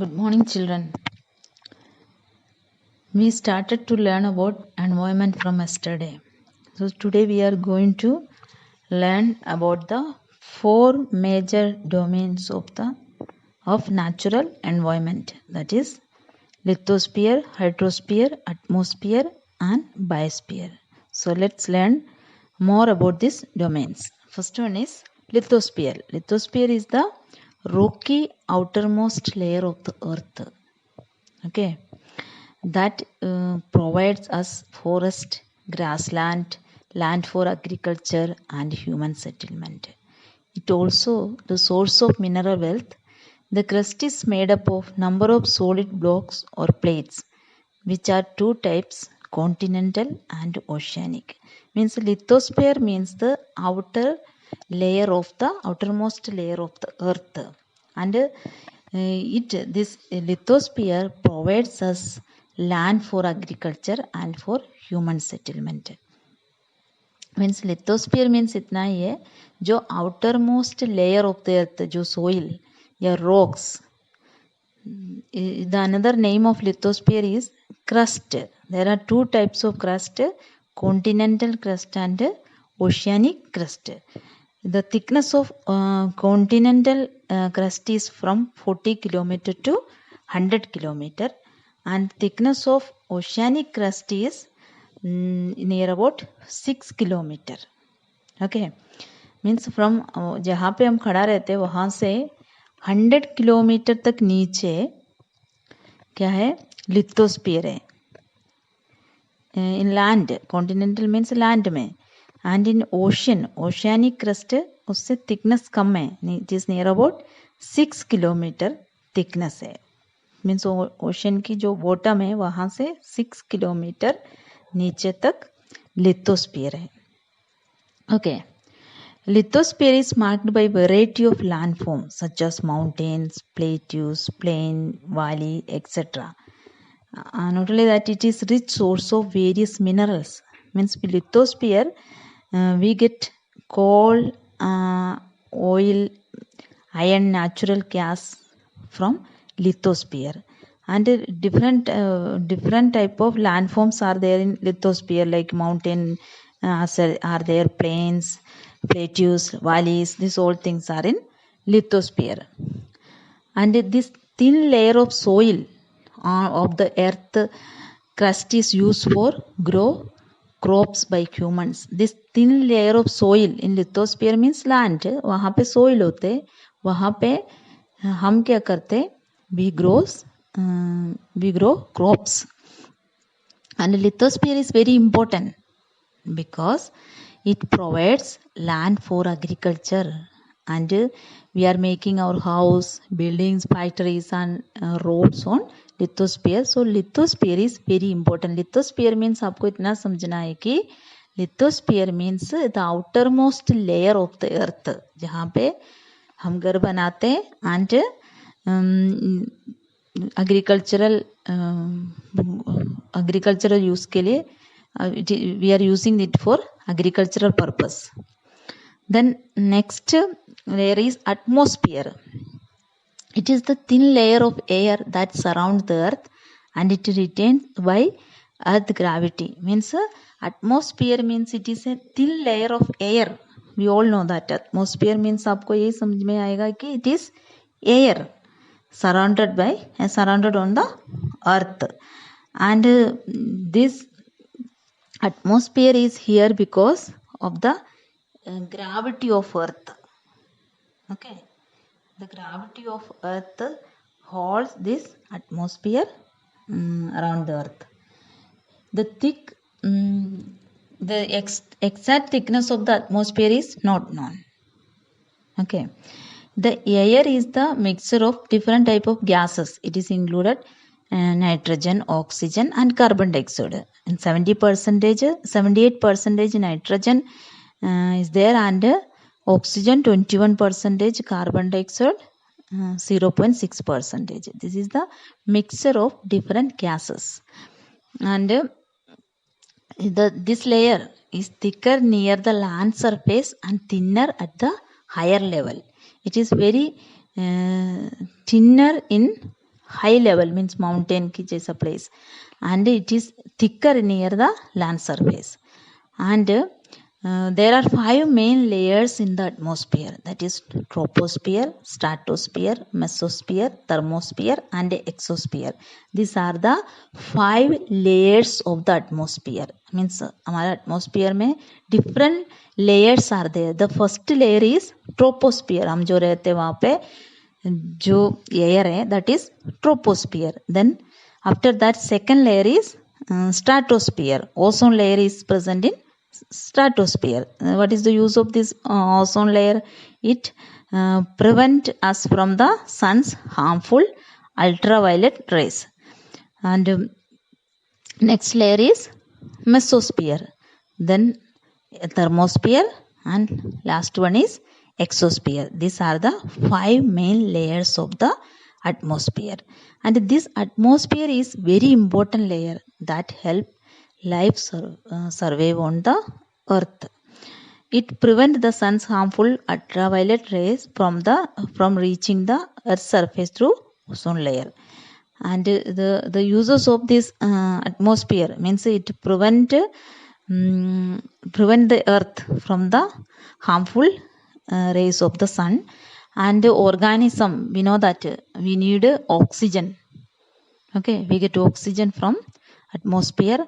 Good morning, children. We started to learn about environment from yesterday. So today we are going to learn about the four major domains of natural environment. That is lithosphere, hydrosphere, atmosphere, and biosphere. So let's learn more about these domains. First one is lithosphere. Lithosphere is the rocky outermost layer of the earth. Okay, that provides us forest, grassland, land for agriculture and human settlement. It also the source of mineral wealth. The crust is made up of number of solid blocks or plates, which are two types, continental and oceanic. Means lithosphere means the outermost layer of the earth, and this lithosphere provides us land for agriculture and for human settlement. Means lithosphere means इतना ही है जो outer most layer of the earth, जो soil या rocks. The another name of lithosphere is crust. There are two types of crust, continental crust and oceanic crust. The thickness of continental crust is from 40 kilometer to 100 kilometer, and thickness of oceanic crust is near about 6 kilometer. Okay, means from जहाँ पे हम खड़ा रहते हैं वहाँ से 100 kilometre तक नीचे क्या है, लिथोस्फीयर है. In land, continental means land में, and in ocean, oceanic crust उससे थिकनेस कम है, it is near about 6 kilometre thickness है. मीन्स ओशन की जो बॉटम है वहाँ से 6 किलोमीटर नीचे तक लिथोस्फीयर है. Okay, lithosphere is marked by variety of landforms such as mountains, plateaus, plain, valley, etc. Not only that, it is rich source of various minerals. Means lithosphere, we get coal, oil, iron, natural gas from lithosphere. And different type of landforms are there in lithosphere, like mountain are there, plains, plateaus, valleys, these all things are in lithosphere. And this thin layer of soil of the earth crust is used for grow crops by humans. This thin layer of soil in lithosphere means land, वहाँ पे soil होते, वहाँ पे हम क्या करते, we grow crops. And lithosphere is very important because it provides land for agriculture, and we are making our house, buildings, factories and roads on lithosphere. So lithosphere is very important. Lithosphere means आपको इतना समझना है कि lithosphere means the outermost layer of the earth, जहाँ पे हम घर बनाते हैं and agricultural use के लिए we are using it for agricultural purpose. Then next layer is atmosphere. It is the thin layer of air that surrounds the earth and it retained by earth gravity. Means atmosphere means it is a thin layer of air. We all know that atmosphere means आपको यही समझ में आएगा कि it is air surrounded on the earth, and this atmosphere is here because of the gravity of earth. Okay, the gravity of earth holds this atmosphere around the earth. The exact thickness of the atmosphere is not known. Okay, the air is the mixture of different type of gases. It is included nitrogen, oxygen and carbon dioxide. And 78% nitrogen is there, and oxygen 21%, carbon dioxide 0.6%. This is the mixture of different gases. And this layer is thicker near the land surface and thinner at the higher level. It is very thinner in high level means mountain ki jaisa place, and it is thicker near the land surface. And there are 5 main layers in the atmosphere, that is troposphere, stratosphere, mesosphere, thermosphere and exosphere. These are the 5 layers of the atmosphere. Means हमारे atmosphere में different layers are there. The first layer is troposphere, हम जो रहते हैं वहाँ पे जो air है, that is troposphere. Then after that second layer is stratosphere. Ozone layer is present in stratosphere. What is the use of this ozone layer? It prevent us from the sun's harmful ultraviolet rays. And next layer is mesosphere, then thermosphere, and last one is exosphere. These are the 5 main layers of the atmosphere, and this atmosphere is very important layer that help life survive on the earth. It prevents the sun's harmful ultraviolet rays from reaching the earth's surface through ozone layer. And the uses of this atmosphere means it prevent the earth from the harmful rays of the sun. And organism, we know that we need oxygen. Okay, we get oxygen from atmosphere.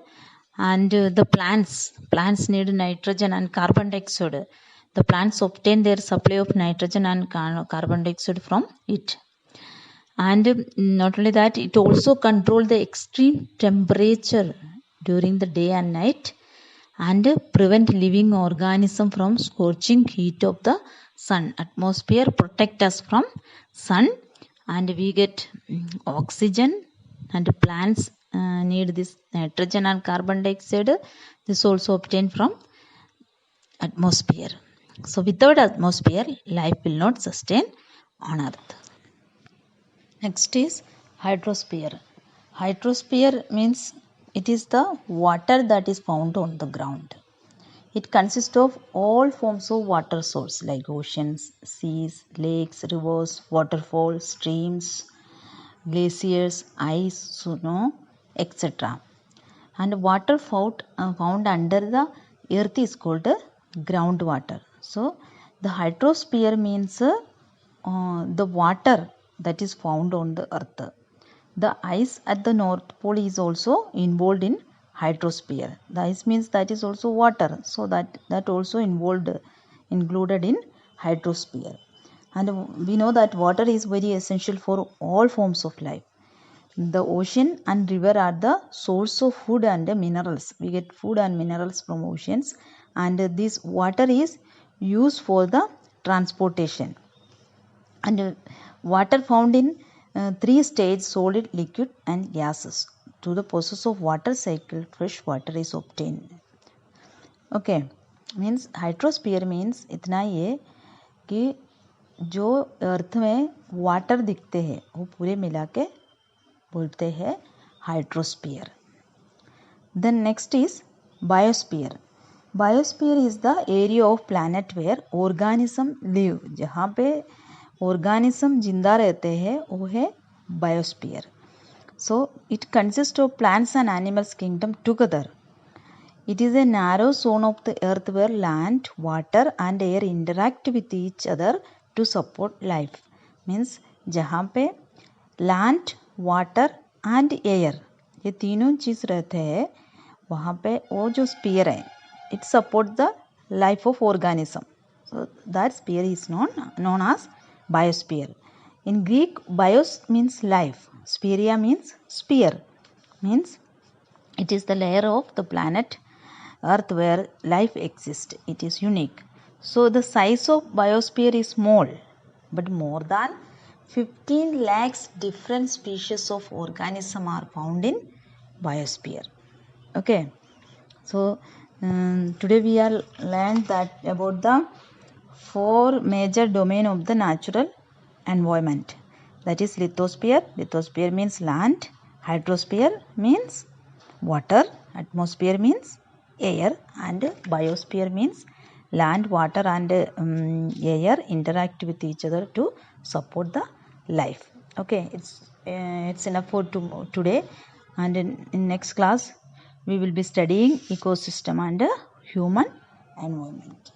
And the plants need nitrogen and carbon dioxide. The plants obtain their supply of nitrogen and carbon dioxide from it. And not only that, it also controls the extreme temperature during the day and night, and prevent living organism from scorching heat of the sun. Atmosphere protect us from sun, and we get oxygen, and plants need this nitrogen and carbon dioxide. This also obtained from atmosphere. So without atmosphere, life will not sustain on earth. Next is hydrosphere. Hydrosphere means it is the water that is found on the ground. It consists of all forms of water source like oceans, seas, lakes, rivers, waterfalls, streams, glaciers, ice, snow, etc. And water found under the earth is called groundwater. So the hydrosphere means the water that is found on the earth. The ice at the North Pole is also involved in hydrosphere. The ice means that is also water, so that also included in hydrosphere. And we know that water is very essential for all forms of life. The ocean and river are the source of food and minerals. We get food and minerals from oceans, and this water is used for the transportation. And water found in 3 stages: solid, liquid and gases. To the process of water cycle, fresh water is obtained. Okay, means hydrosphere means इतना ये कि जो अर्थ में water दिखते हैं वो पूरे मिला के बोलते हैं hydrosphere. Then next is biosphere. Biosphere is the area of planet where organism live. जहाँ पे organism जिंदा रहते हैं वो है biosphere. So it consists of plants and animals kingdom together. It is a narrow zone of the earth where land, water and air interact with each other to support life. Means जहाँ पे land, water and air ये तीनों चीज़ रहते हैं वहाँ पे वो जो sphere है it support the life of organism. So that sphere is known as biosphere. In Greek, bios means life. Spheria means sphere. Means it is the layer of the planet Earth where life exists. It is unique. So the size of biosphere is small, but more than 15 lakhs different species of organism are found in biosphere. Okay. So today we are learned that about the 4 major domain of the natural environment. That is lithosphere. Lithosphere means land. Hydrosphere means water. Atmosphere means air. And biosphere means land, water and air interact with each other to support the life. Okay, it's enough for today, and in next class we will be studying ecosystem and human environment.